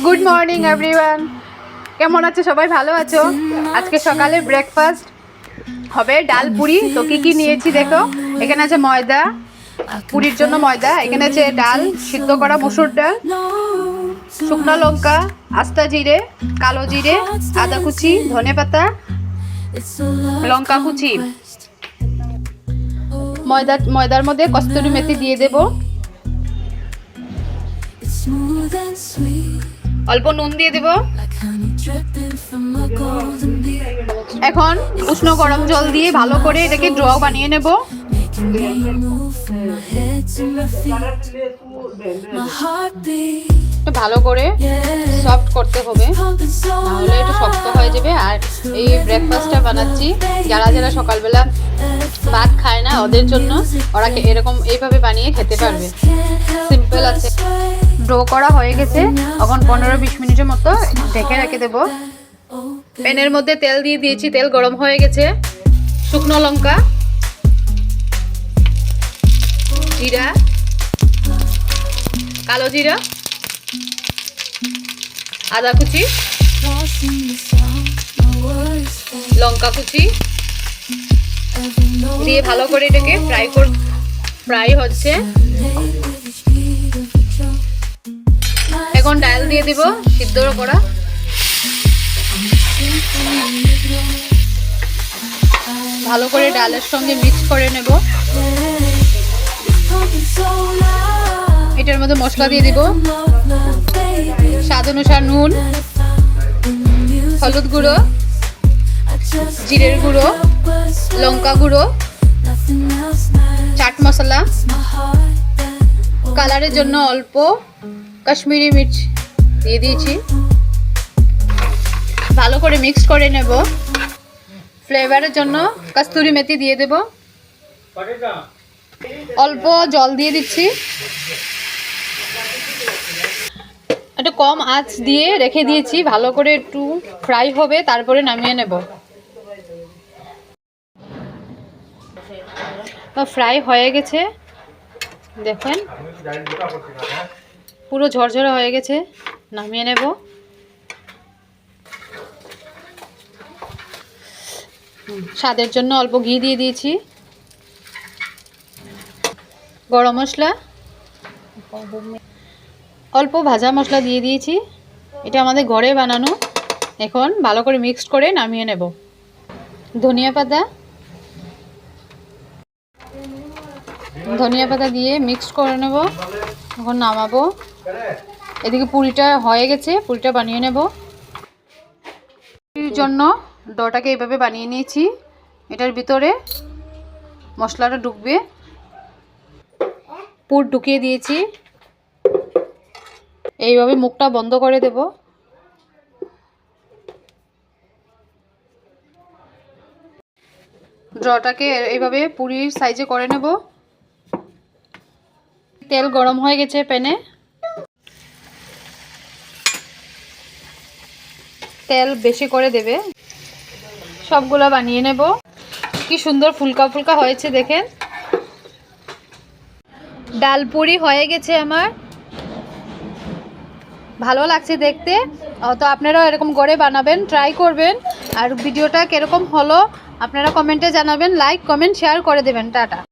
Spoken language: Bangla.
গুড মর্নিং এভরিওয়ান, কেমন আছো সবাই? ভালো আছো? আজকে সকালে ব্রেকফাস্ট হবে ডাল পুরি। তো কি কি নিয়েছি দেখো। এখানে আছে ময়দা, পুরির জন্য ময়দা। এখানে আছে ডাল, সিদ্ধ করা মসুর ডাল, শুকনো লঙ্কা, আস্তা জিরে, কালো জিরে, আদা কুচি, ধনেপাতা, লঙ্কা কুচি। ময়দার মধ্যে কস্তুরি মেথি দিয়ে দেব, অল্প নুন দিয়ে দেব। এখন উষ্ণ গরম জল দিয়ে ভালো করে এটাকে ড্র বানিয়ে নেব। ভালো করে সফট করতে হবে, তাহলে একটু শক্ত হয়ে যাবে। আর এই ব্রেকফাস্টটা বানাচ্ছি যারা যারা সকালবেলা ভাত খায় না ওদের জন্য। ওরা এরকম এইভাবে বানিয়ে খেতে পারবে, সিম্পল আছে। ড্র করা হয়ে গেছে, এখন 15-20 মিনিটের মতো ঢেকে রেখে দেবো। প্যানের মধ্যে তেল দিয়ে দিয়েছি, তেল গরম হয়ে গেছে। শুকনো লঙ্কা, জিরা, কালো জিরা, আদা কুচি, লঙ্কা কুচি দিয়ে ভালো করে এটাকে ফ্রাই হচ্ছে। এখন ডাল দিয়ে দিব সিদ্ধ করা। ভালো করে ডালের সঙ্গে মিক্স করে নেব। এটার মধ্যে মশলা দিয়ে দিব, স্বাদ অনুসার নুন, হলুদ গুঁড়ো, জিরের গুঁড়ো, লঙ্কা গুঁড়ো, চাট মশলা, কালারের জন্য অল্প কাশ্মীরি মির্চ দিয়ে দিয়েছি। ভালো করে মিক্স করে নেব। ফ্লেভারের জন্য কস্তুরি মেথি দিয়ে দেব, অল্প জল দিয়ে দিচ্ছি। একটু কম আঁচ দিয়ে রেখে দিয়েছি, ভালো করে একটু ফ্রাই হবে, তারপরে নামিয়ে নেব। ফ্রাই হয়ে গেছে, দেখেন পুরো ঝরঝরে হয়ে গেছে। নামিয়ে নেব। স্বাদের জন্য অল্প ঘি দিয়ে দিয়েছি, গরম মশলা, অল্প ভাজা মশলা দিয়ে দিয়েছি। এটা আমাদের ঘরে বানানো। এখন ভালো করে মিক্সড করে নামিয়ে নেব। ধনিয়া পাতা দিয়ে মিক্সড করে নেব। এখন নামাবো। এদিকে পুরিটা হয়ে গেছে, পুরিটা বানিয়ে নেব। পুরির জন্য ডোটাকে এইভাবে বানিয়ে নিয়েছি। এটার ভিতরে মশলাটা ঢুকবে, পুর ঢুকিয়ে দিয়েছি। এইভাবে মুখটা বন্ধ করে দেব। ড্রটাকে এইভাবে পুরির সাইজে করে নেব। তেল গরম হয়ে গেছে প্যানে, তেল বেশি করে দেবে। সবগুলো বানিয়ে নেব। কি সুন্দর ফুলকা ফুলকা হয়েছে দেখেন। ডাল পুরি হয়ে গেছে আমার, ভালো লাগছে দেখতে। তো আপনারাও এরকম করে বানাবেন, ট্রাই করবেন। আর ভিডিওটা কিরকম হলো আপনারা কমেন্টে জানাবেন। লাইক কমেন্ট শেয়ার করে দেবেন। টাটা।